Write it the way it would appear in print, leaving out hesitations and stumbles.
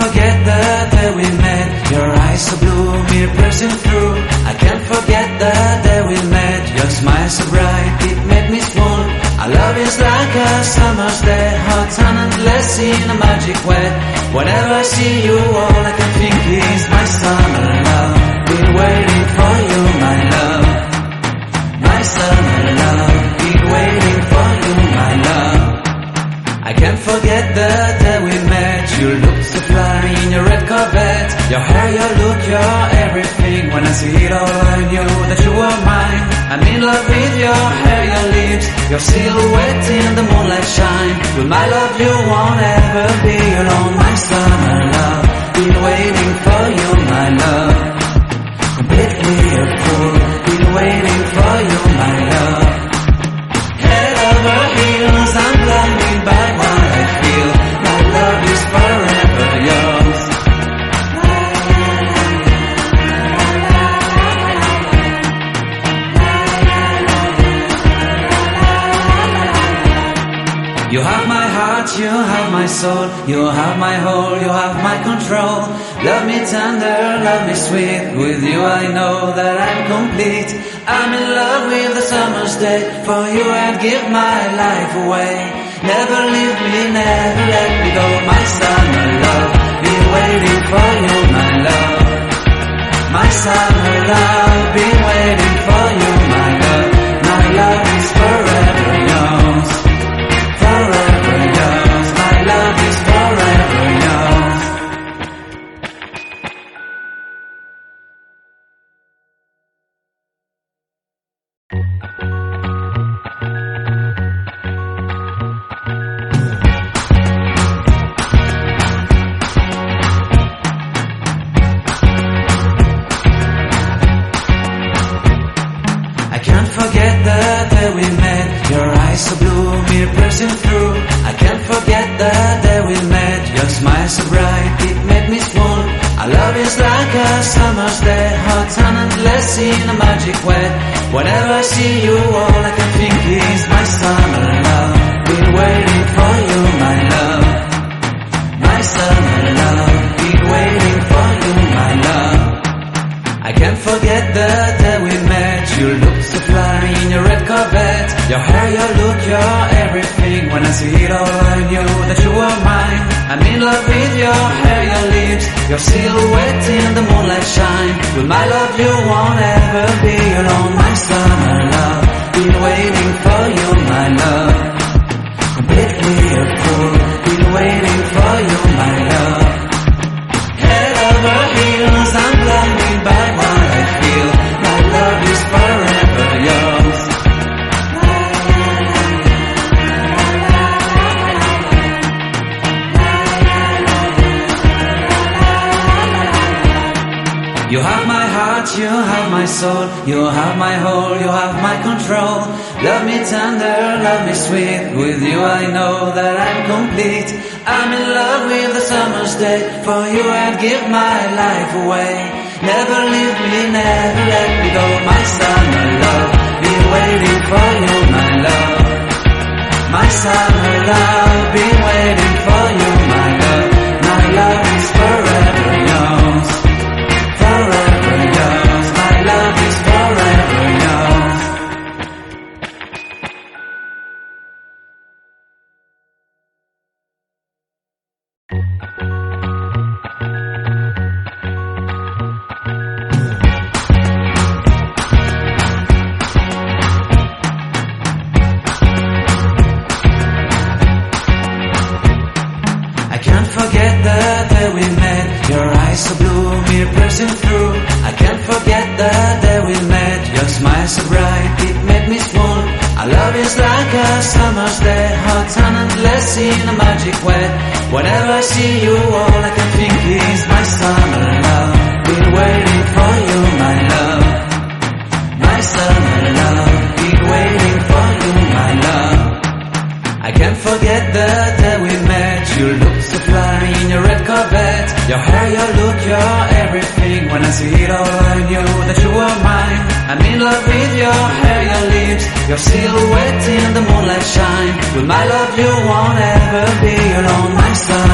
forget the day we met. Your eyes so blue, me pressing through. I can't forget the day we met. Your smile so bright, it made me swoon. Our love is like a summer's day, hot and endless in a magic way. Whenever I see you, all I can think is my summer love. Been waiting for you, my love. My summer love. Been waiting for you, my love. I can't forget the day we met. You looked so fly in your red Corvette. Your hair, your look, your everything. When I see it all, I knew that you were mine. I'm in love with your hair, your lips, your silhouette in the moonlight shine. With my love you won't ever be alone. My summer love, been waiting for you, my love. Completely a fool, been waiting for you, my love. Head over heels, I'm blinded by what I feel. My love is forever yours. You have my heart, you have my soul, you have my whole, you have my control. Love me tender, love me sweet, with you I know that I'm complete. I'm in love with the summer's day, for you I'd give my life away. Never leave me, never let me go, my summer love. Been waiting for you, my love. My summer love, been waiting for you, my love. My love is forever yours. Forever yours, my love is forever yours. I can't forget the day we met. Your eyes so blue, me pressing through. I can't forget the day we met. Your smile so bright, it made me swoon. Our love is like a summer's day, hot and endless in a magic way. Whenever I see you, all I can think is my summer love. Been waiting for you, my love. My summer love. Been waiting for you, my love. I can't forget the day we met. You looked so fly in your red Corvette. Your hair, your look, your everything. When I see it all, I knew that you were mine. I'm in love with your hair, your lips, your silhouette in the moonlight shine. With my love you won't ever be alone. My summer love, been waiting for you, my love. Completely a fool, been waiting for you, my love. Head over heels, I'm blinded by what I feel. My love is forever yours. You have my heart, you have my soul, you have my whole, you have my control. Love me tender, love me sweet, with you I know that I'm complete. I'm in love with the summer's day, for you I'd give my life away. Never leave me, never let me go, my summer love. Been waiting for you, my love. My summer love, been waiting for you, my love. My love is forever yours. Forever yours, my love is forever yours. I can't forget the day we met. Your eyes so blue, me pressing through. I can't forget the day we met. Your smile so bright, it made me swoon. Our love is like a summer's day, hot and endless in a magic way. Whenever I see you, all I can think is my summer love. Been waiting for you, my love. My summer love. Been waiting for you, my love. I can't forget the day we met. You looked so fly in your red Corvette. Your hair, your look, your everything. When I see it all, I knew that you were mine. I'm in love with your hair, your lips, your silhouette in the moonlight shine. With my love you won't ever be alone, my son.